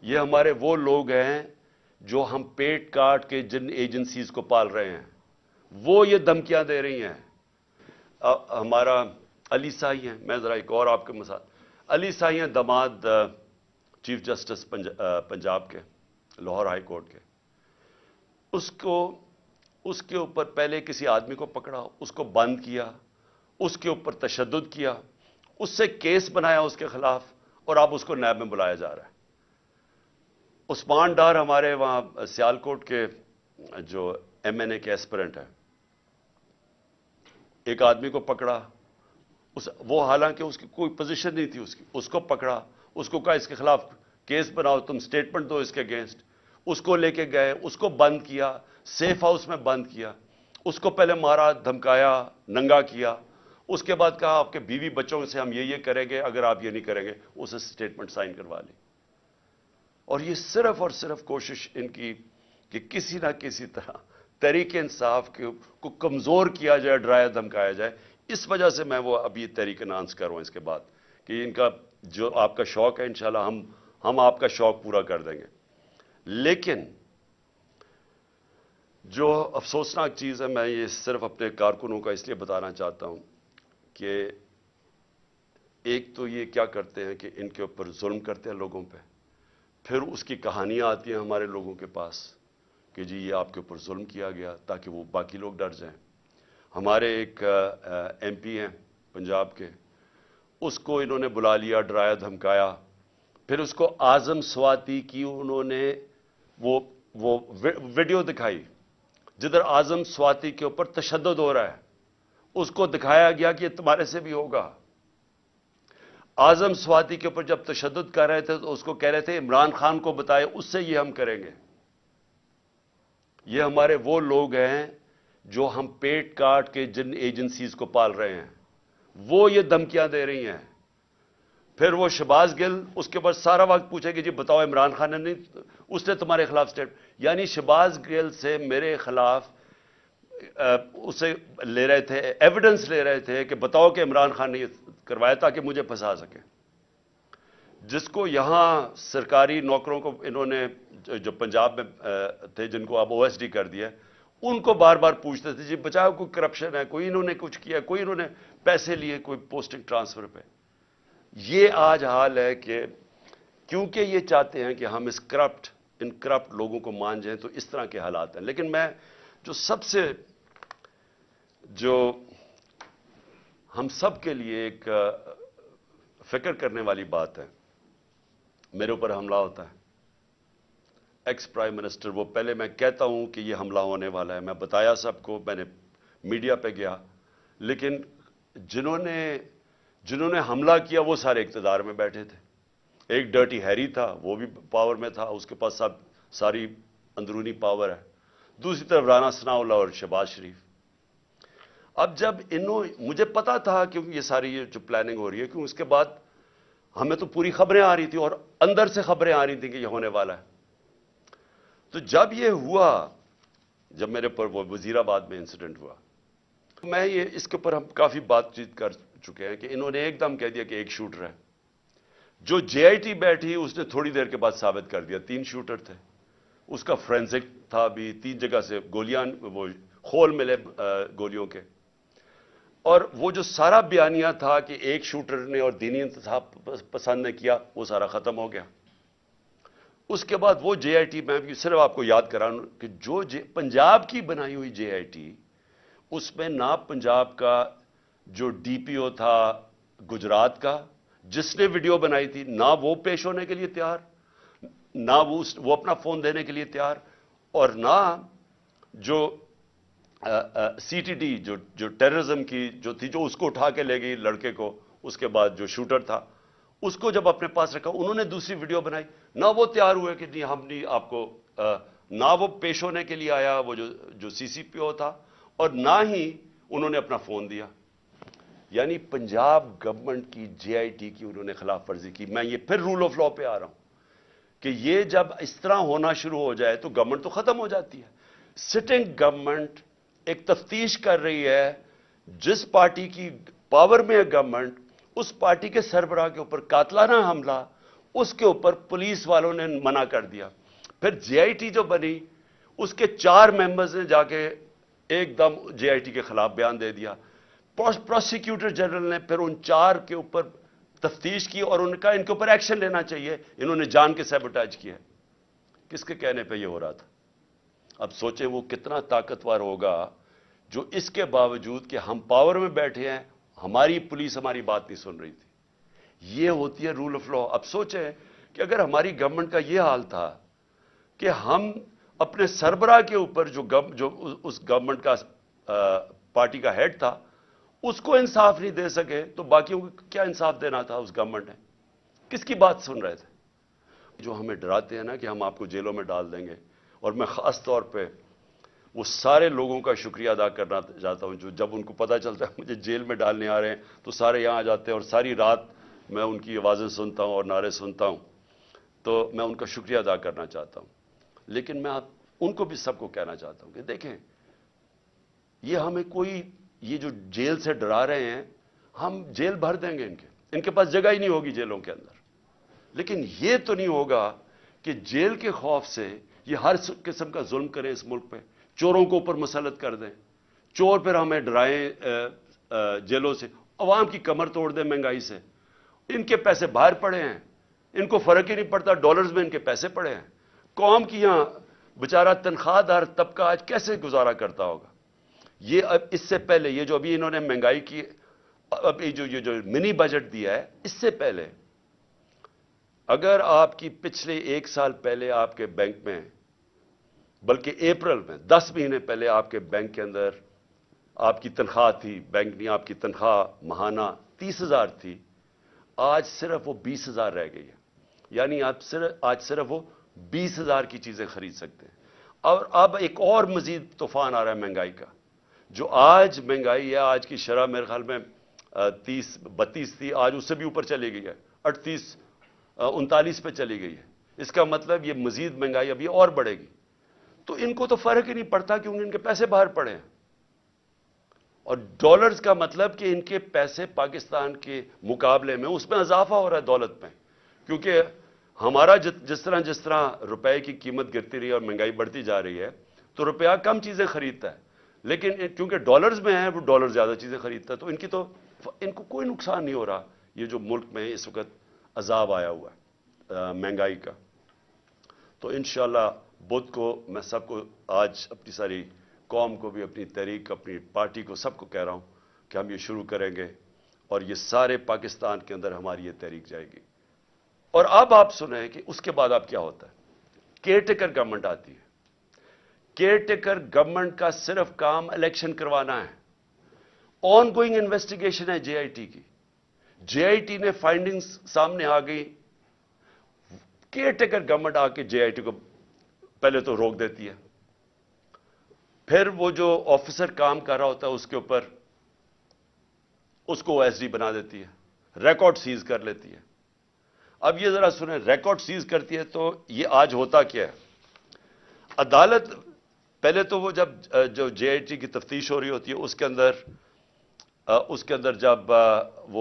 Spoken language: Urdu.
یہ ہمارے وہ لوگ ہیں جو ہم پیٹ کاٹ کے جن ایجنسیز کو پال رہے ہیں وہ یہ دھمکیاں دے رہی ہیں. ہمارا علی سائی ہیں، میں ذرا ایک اور آپ کے مثال، علی سائی ہیں داماد چیف جسٹس پنجاب کے، لاہور ہائی کورٹ کے. اس کے اوپر پہلے کسی آدمی کو پکڑا، اس کو بند کیا، اس کے اوپر تشدد کیا، اس سے کیس بنایا اس کے خلاف، اور اب اس کو نیب میں بلایا جا رہا ہے. عثمان ڈار ہمارے وہاں سیالکوٹ کے جو ایم این اے کے ایسپرنٹ ہے، ایک آدمی کو پکڑا، وہ حالانکہ اس کی کوئی پوزیشن نہیں تھی، اس کو پکڑا، اس کو کہا اس کے خلاف کیس بناؤ، تم سٹیٹمنٹ دو اس کے اگینسٹ. اس کو لے کے گئے، اس کو بند کیا، سیف ہاؤس میں بند کیا، اس کو پہلے مارا، دھمکایا، ننگا کیا. اس کے بعد کہا آپ کے بیوی بچوں سے ہم یہ کریں گے، اگر آپ یہ نہیں کریں گے. اسے سٹیٹمنٹ سائن کروا لی. اور یہ صرف اور صرف کوشش ان کی کہ کسی نہ کسی طرح تحریک انصاف کو کمزور کیا جائے، ڈرایا دھمکایا جائے. اس وجہ سے میں وہ ابھی تحریک انانس کر رہا ہوں اس کے بعد کہ ان کا جو آپ کا شوق ہے انشاءاللہ ہم آپ کا شوق پورا کر دیں گے. لیکن جو افسوسناک چیز ہے، میں یہ صرف اپنے کارکنوں کا اس لیے بتانا چاہتا ہوں کہ ایک تو یہ کیا کرتے ہیں کہ ان کے اوپر ظلم کرتے ہیں لوگوں پہ، پھر اس کی کہانیاں آتی ہیں ہمارے لوگوں کے پاس کہ جی یہ آپ کے اوپر ظلم کیا گیا تاکہ وہ باقی لوگ ڈر جائیں. ہمارے ایک ایم پی ہیں پنجاب کے، اس کو انہوں نے بلا لیا، ڈرایا دھمکایا، پھر اس کو اعظم سواتی کی انہوں نے وہ ویڈیو دکھائی جدھر اعظم سواتی کے اوپر تشدد ہو رہا ہے. اس کو دکھایا گیا کہ یہ تمہارے سے بھی ہوگا. اعظم سواتی کے اوپر جب تشدد کر رہے تھے تو اس کو کہہ رہے تھے عمران خان کو بتائے، اس سے یہ ہم کریں گے. یہ ہمارے وہ لوگ ہیں جو ہم پیٹ کاٹ کے جن ایجنسیز کو پال رہے ہیں وہ یہ دھمکیاں دے رہی ہیں. پھر وہ شہباز گل اس کے بعد سارا وقت پوچھے کہ جی بتاؤ عمران خان نے نہیں، اس نے تمہارے خلاف سٹیٹ، یعنی شہباز گل سے میرے خلاف اسے لے رہے تھے، ایویڈنس لے رہے تھے کہ بتاؤ کہ عمران خان نے یہ کروایا تاکہ مجھے پھنسا سکے. جس کو یہاں سرکاری نوکروں کو انہوں نے جو پنجاب میں تھے جن کو اب او ایس ڈی کر دیا، ان کو بار بار پوچھتے تھے جی بچاؤ کوئی کرپشن ہے، کوئی انہوں نے کچھ کیا، کوئی انہوں نے پیسے لیے کوئی پوسٹنگ ٹرانسفر پہ. یہ آج حال ہے کہ کیونکہ یہ چاہتے ہیں کہ ہم ان کرپٹ لوگوں کو مان جائیں، تو اس طرح کے حالات ہیں. لیکن میں جو سب سے جو ہم سب کے لیے ایک فکر کرنے والی بات ہے، میرے اوپر حملہ ہوتا ہے، ایکس پرائم منسٹر، وہ پہلے میں کہتا ہوں کہ یہ حملہ ہونے والا ہے، میں بتایا سب کو، میں نے میڈیا پہ گیا، لیکن جنہوں نے حملہ کیا وہ سارے اقتدار میں بیٹھے تھے. ایک ڈرٹی ہیری تھا، وہ بھی پاور میں تھا، اس کے پاس ساری اندرونی پاور ہے. دوسری طرف رانا ثناء اللہ اور شہباز شریف. اب جب مجھے پتا تھا کہ یہ ساری جو پلاننگ ہو رہی ہے، کیوں اس کے بعد ہمیں تو پوری خبریں آ رہی تھی اور اندر سے خبریں آ رہی تھیں کہ یہ ہونے والا ہے. تو جب یہ ہوا، جب میرے پر وہ وزیر آباد میں انسیڈنٹ ہوا، میں اس کے اوپر ہم کافی بات چیت کر چکے ہیں کہ انہوں نے ایک دم کہہ دیا کہ ایک شوٹر ہے. جو جے آئی ٹی بیٹھی اس نے تھوڑی دیر کے بعد ثابت کر دیا 3 شوٹر تھے. اس کا فرینزک تھا بھی، 3 جگہ سے گولیاں، وہ خول ملے گولیوں کے. اور وہ جو سارا بیانیہ تھا کہ ایک شوٹر نے اور دینی انتصاب پسند نے کیا، وہ سارا ختم ہو گیا. اس کے بعد وہ جے آئی ٹی، میں بھی صرف آپ کو یاد کراؤں کہ جو پنجاب کی بنائی ہوئی جے آئی ٹی، اس میں نہ پنجاب کا جو ڈی پی او تھا گجرات کا جس نے ویڈیو بنائی تھی، نہ وہ پیش ہونے کے لیے تیار، نہ وہ اپنا فون دینے کے لیے تیار، اور نہ جو سی ٹی ڈی جو ٹیررزم کی جو تھی، جو اس کو اٹھا کے لے گئی لڑکے کو، اس کے بعد جو شوٹر تھا اس کو جب اپنے پاس رکھا، انہوں نے دوسری ویڈیو بنائی، نہ وہ تیار ہوئے کہ نہیں ہم نہیں آپ کو، نہ وہ پیش ہونے کے لیے آیا وہ جو سی سی پی او تھا، اور نہ ہی انہوں نے اپنا فون دیا. یعنی پنجاب گورنمنٹ کی جے آئی ٹی کی انہوں نے خلاف ورزی کی. میں یہ پھر رول آف لا پہ آ رہا ہوں کہ یہ جب اس طرح ہونا شروع ہو جائے تو گورنمنٹ تو ختم ہو جاتی ہے. سٹنگ گورنمنٹ ایک تفتیش کر رہی ہے، جس پارٹی کی پاور میں ہے گورنمنٹ، اس پارٹی کے سربراہ کے اوپر قاتلانہ حملہ، اس کے اوپر پولیس والوں نے منع کر دیا. پھر جے آئی ٹی جو بنی, اس کے 4 ممبرز نے جا کے ایک دم جے آئی ٹی کے خلاف بیان دے دیا. پروسیکیوٹر جنرل نے پھر ان 4 کے اوپر تفتیش کی اور ان کا ان کے اوپر ایکشن لینا چاہیے, انہوں نے جان کے سیبوٹاج کیا. کس کے کہنے پہ یہ ہو رہا تھا؟ اب سوچیں وہ کتنا طاقتور ہوگا جو اس کے باوجود کہ ہم پاور میں بیٹھے ہیں, ہماری پولیس ہماری بات نہیں سن رہی تھی. یہ ہوتی ہے رول آف لا. اب سوچیں کہ اگر ہماری گورنمنٹ کا یہ حال تھا کہ ہم اپنے سربراہ کے اوپر جو اس گورنمنٹ کا پارٹی کا ہیڈ تھا اس کو انصاف نہیں دے سکے, تو باقیوں کو کیا انصاف دینا تھا اس گورنمنٹ نے؟ کس کی بات سن رہے تھے؟ جو ہمیں ڈراتے ہیں نا کہ ہم آپ کو جیلوں میں ڈال دیں گے. اور میں خاص طور پہ وہ سارے لوگوں کا شکریہ ادا کرنا چاہتا ہوں جو جب ان کو پتہ چلتا ہے مجھے جیل میں ڈالنے آ رہے ہیں تو سارے یہاں آ جاتے ہیں اور ساری رات میں ان کی آوازیں سنتا ہوں اور نعرے سنتا ہوں. تو میں ان کا شکریہ ادا کرنا چاہتا ہوں. لیکن میں ان کو بھی سب کو کہنا چاہتا ہوں کہ دیکھیں, یہ ہمیں کوئی یہ جو جیل سے ڈرا رہے ہیں, ہم جیل بھر دیں گے, ان کے پاس جگہ ہی نہیں ہوگی جیلوں کے اندر. لیکن یہ تو نہیں ہوگا کہ جیل کے خوف سے یہ ہر قسم کا ظلم کریں اس ملک پہ, چوروں کو اوپر مسلط کر دیں, چور پھر ہمیں ڈرائیں جیلوں سے, عوام کی کمر توڑ دیں مہنگائی سے. ان کے پیسے باہر پڑے ہیں, ان کو فرق ہی نہیں پڑتا, ڈالرز میں ان کے پیسے پڑے ہیں. قوم کی یہاں بیچارہ تنخواہ دار طبقہ آج کیسے گزارا کرتا ہوگا؟ یہ اب اس سے پہلے یہ جو ابھی انہوں نے مہنگائی کی, اب یہ جو منی بجٹ دیا ہے, اس سے پہلے اگر آپ کی پچھلے 1 سال پہلے آپ کے بینک میں, بلکہ اپریل میں 10 مہینے پہلے آپ کے بینک کے اندر آپ کی تنخواہ تھی, بینک نہیں, آپ کی تنخواہ ماہانہ 30,000 تھی, آج صرف وہ 20,000 رہ گئی ہے. یعنی آج صرف وہ 20,000 کی چیزیں خرید سکتے ہیں. اور اب ایک اور مزید طوفان آ رہا ہے مہنگائی کا. جو آج مہنگائی ہے, آج کی شرح میرے خیال میں 30-32 تھی, آج اس سے بھی اوپر چلی گئی ہے, 38-39 پہ چلی گئی ہے. اس کا مطلب یہ مزید مہنگائی ابھی اور بڑھے گی. تو ان کو تو فرق ہی نہیں پڑتا کیونکہ ان کے پیسے باہر پڑے ہیں. اور ڈالرز کا مطلب کہ ان کے پیسے پاکستان کے مقابلے میں اس میں اضافہ ہو رہا ہے دولت میں, کیونکہ ہمارا جس طرح روپے کی قیمت گرتی رہی ہے اور مہنگائی بڑھتی جا رہی ہے تو روپیہ کم چیزیں خریدتا ہے, لیکن کیونکہ ڈالرز میں ہے وہ ڈالر زیادہ چیزیں خریدتا ہے, تو ان کو کوئی نقصان نہیں ہو رہا. یہ جو ملک میں اس وقت عذاب آیا ہوا ہے مہنگائی کا. تو انشاءاللہ بدھ کو میں سب کو آج اپنی ساری قوم کو بھی, اپنی تحریک, اپنی پارٹی کو, سب کو کہہ رہا ہوں کہ ہم یہ شروع کریں گے اور یہ سارے پاکستان کے اندر ہماری یہ تحریک جائے گی. اور اب آپ سنیں کہ اس کے بعد اب کیا ہوتا ہے. کیئر ٹیکر گورنمنٹ آتی ہے. کیئر ٹیکر گورنمنٹ کا صرف کام الیکشن کروانا ہے. آن گوئنگ انویسٹیگیشن ہے جے آئی ٹی کی. جے آئی ٹی نے فائنڈنگز سامنے آ گئی. کیئر ٹیکر گورنمنٹ آ کے جے آئی ٹی کو پہلے تو روک دیتی ہے, پھر وہ جو آفیسر کام کر رہا ہوتا ہے اس کے اوپر اس کو ایس ڈی بنا دیتی ہے, ریکارڈ سیز کر لیتی ہے. اب یہ ذرا سنیں, ریکارڈ سیز کرتی ہے تو یہ آج ہوتا کیا ہے؟ عدالت پہلے تو وہ جو جے آئی ٹی کی تفتیش ہو رہی ہوتی ہے اس کے اندر جب وہ